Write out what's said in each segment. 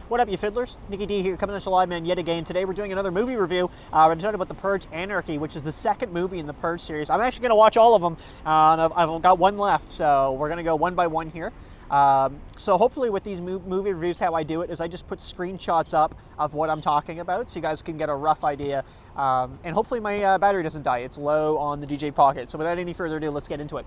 What up, you fiddlers? Nicky D here, coming at you live, man, yet again. Today we're doing another movie review. We're talking about the Purge Anarchy, which is the second movie in the Purge series. I'm actually going to watch all of them. I've got one left, so we're going to go one by one here. So hopefully with these movie reviews, how I do it is I just put screenshots up of what I'm talking about so you guys can get a rough idea. And hopefully my battery doesn't die. It's low on the DJ Pocket. So without any further ado, let's get into it.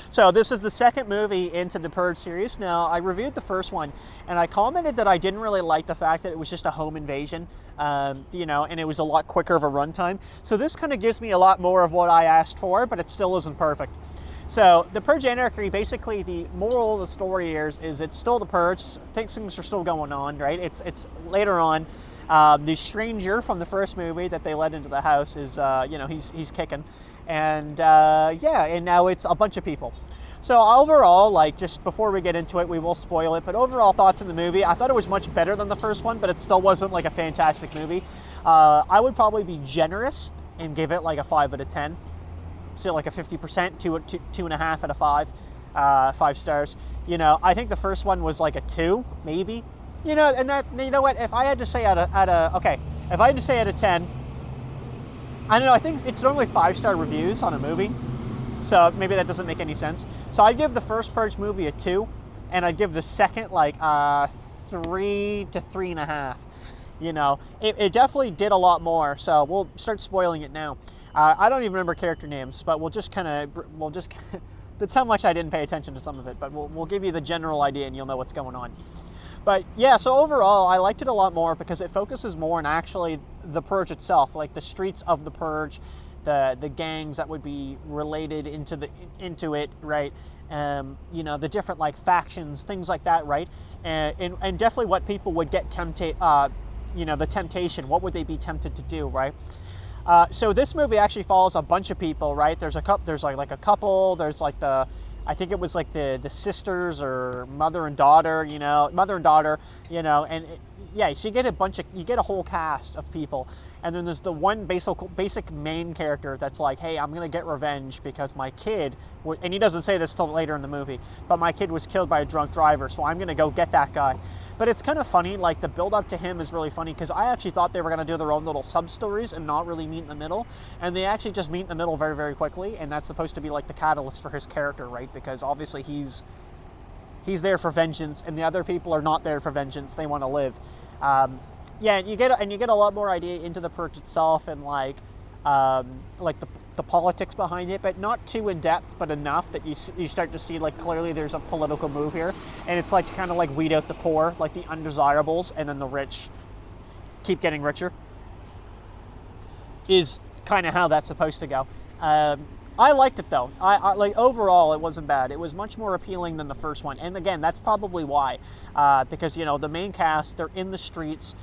So this is the second movie into the Purge series. Now, I reviewed the first one, and I commented that I didn't really like the fact that it was just a home invasion, and it was a lot quicker of a runtime. So this kind of gives me a lot more of what I asked for, but it still isn't perfect. So the Purge Anarchy, basically the moral of the story here is it's still the Purge. Things are still going on, right? It's later on. The stranger from the first movie that they let into the house is, he's kicking. And and now it's a bunch of people. So overall, like, just before we get into it, we will spoil it, but overall thoughts on the movie, I thought it was much better than the first one, but it still wasn't like a fantastic movie. I would probably be generous and give it like a 5 out of 10. So like a 50%, 2.5 out of 5, 5 stars. I think the first one was like a 2, maybe. And that, what, if I had to say out of 10, I don't know, I think it's normally 5-star reviews on a movie, so maybe that doesn't make any sense. So I'd give the first Purge movie a 2, and I'd give the second like 3 to 3.5. It definitely did a lot more, so we'll start spoiling it now. I don't even remember character names, but that's how much I didn't pay attention to some of it, but we'll give you the general idea and you'll know what's going on. But yeah, so overall, I liked it a lot more because it focuses more on actually the Purge itself, like the streets of the Purge, the gangs that would be related into it, right? The different like factions, things like that, right? And definitely what people would get the temptation. What would they be tempted to do, right? So this movie actually follows a bunch of people, right? There's a couple. There's like a couple. There's like I think it was like the sisters or mother and daughter, and so you get a whole cast of people, and then there's the one basic main character that's like, hey, I'm gonna get revenge because my kid, and he doesn't say this till later in the movie, but my kid was killed by a drunk driver, so I'm gonna go get that guy. But it's kind of funny, like the build up to him is really funny because I actually thought they were going to do their own little sub-stories and not really meet in the middle. And they actually just meet in the middle very, very quickly. And that's supposed to be like the catalyst for his character, right? Because obviously he's there for vengeance and the other people are not there for vengeance. They want to live. And you get a lot more idea into the Purge itself and like the politics behind it, but not too in depth, but enough that you start to see like clearly there's a political move here, and it's like to kind of like weed out the poor, like the undesirables, and then the rich keep getting richer. Is kind of how that's supposed to go. I liked it though. I like overall it wasn't bad. It was much more appealing than the first one, and again that's probably why, because the main cast, they're in the streets.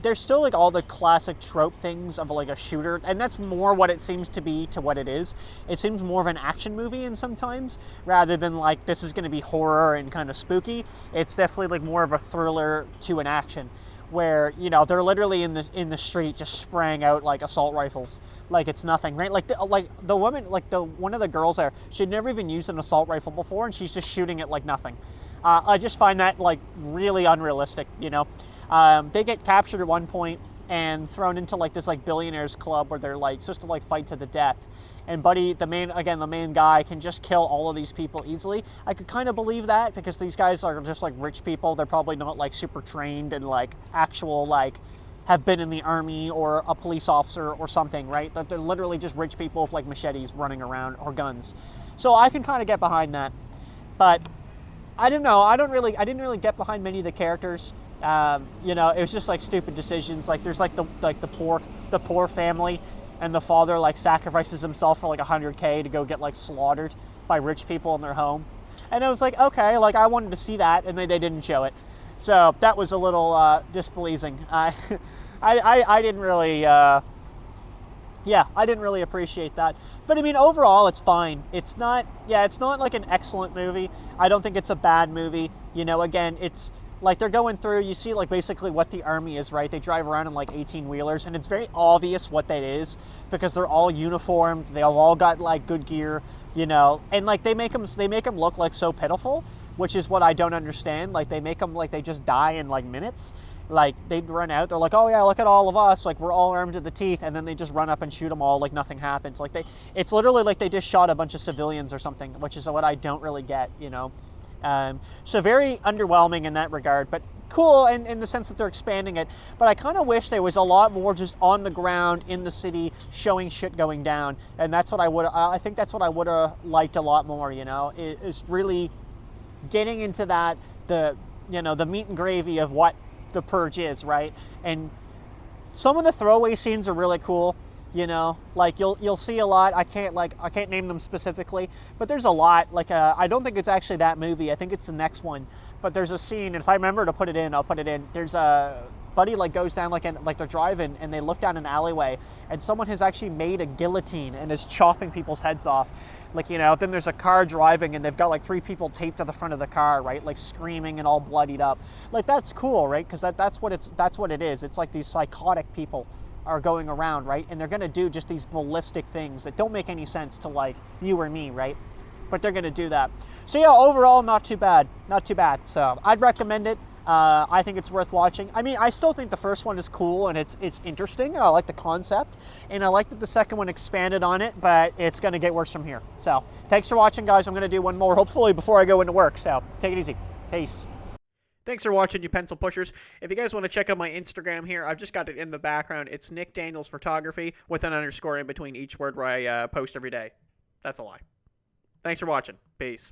There's still like all the classic trope things of like a shooter, and that's more what it seems to be to what it is. It seems more of an action movie in sometimes rather than like this is going to be horror and kind of spooky. It's definitely like more of a thriller to an action, where they're literally in the street just spraying out like assault rifles like it's nothing, right? Like the woman, like one of the girls there, she'd never even used an assault rifle before, and she's just shooting it like nothing. I just find that like really unrealistic. They get captured at one point and thrown into like this like billionaires club where they're like supposed to like fight to the death. And Buddy, the main guy, can just kill all of these people easily. I could kind of believe that because these guys are just like rich people. They're probably not like super trained and like actual like have been in the army or a police officer or something, right? That they're literally just rich people with like machetes running around or guns. So I can kind of get behind that. But I don't know. I didn't really get behind many of the characters. It was just like stupid decisions. Like there's like the poor family. And the father like sacrifices himself for like $100K to go get like slaughtered by rich people in their home. And I was like, okay, like I wanted to see that, and they didn't show it. So that was a little displeasing. I didn't really, I didn't really appreciate that. But I mean, overall, it's fine. It's not like an excellent movie. I don't think it's a bad movie. Again, it's like they're going through, you see like basically what the army is, right? They drive around in like 18-wheelers, and it's very obvious what that is because they're all uniformed. They all got like good gear, and like they make them look like so pitiful, which is what I don't understand. Like they make them like they just die in like minutes. like they'd run out. They're like, oh yeah, look at all of us, like we're all armed to the teeth, and then they just run up and shoot them all like nothing happens. Like it's literally like they just shot a bunch of civilians or something, which is what I don't really get, you know. So very underwhelming in that regard, but cool in the sense that they're expanding it. But I kind of wish there was a lot more just on the ground in the city showing shit going down, and that's what I think that's what I would have liked a lot more, you know, is really getting into that, the meat and gravy of what the Purge is, right? And some of the throwaway scenes are really cool, you know, like you'll see a lot. I can't name them specifically, but there's a lot. Like I don't think it's actually that movie. I think it's the next one. But there's a scene, and if I remember to put it in, I'll put it in. There's a buddy like goes down like they're driving, and they look down an alleyway, and someone has actually made a guillotine and is chopping people's heads off. Like, you know, then there's a car driving, and they've got like 3 people taped to the front of the car, right? Like screaming and all bloodied up. Like that's cool, right? Because that's what it is. It's like these psychotic people are going around, right? And they're gonna do just these ballistic things that don't make any sense to like you or me, right? But they're gonna do that. So yeah, overall, not too bad. So I'd recommend it. I think it's worth watching. I mean, I still think the first one is cool and it's interesting. I like the concept, and I like that the second one expanded on it, but it's gonna get worse from here. So thanks for watching, guys. I'm gonna do one more, hopefully, before I go into work. So take it easy. Peace. Thanks for watching, you pencil pushers. If you guys want to check out my Instagram here, I've just got it in the background. It's Nick Daniels Photography with an underscore in between each word where I post every day. That's a lie. Thanks for watching. Peace.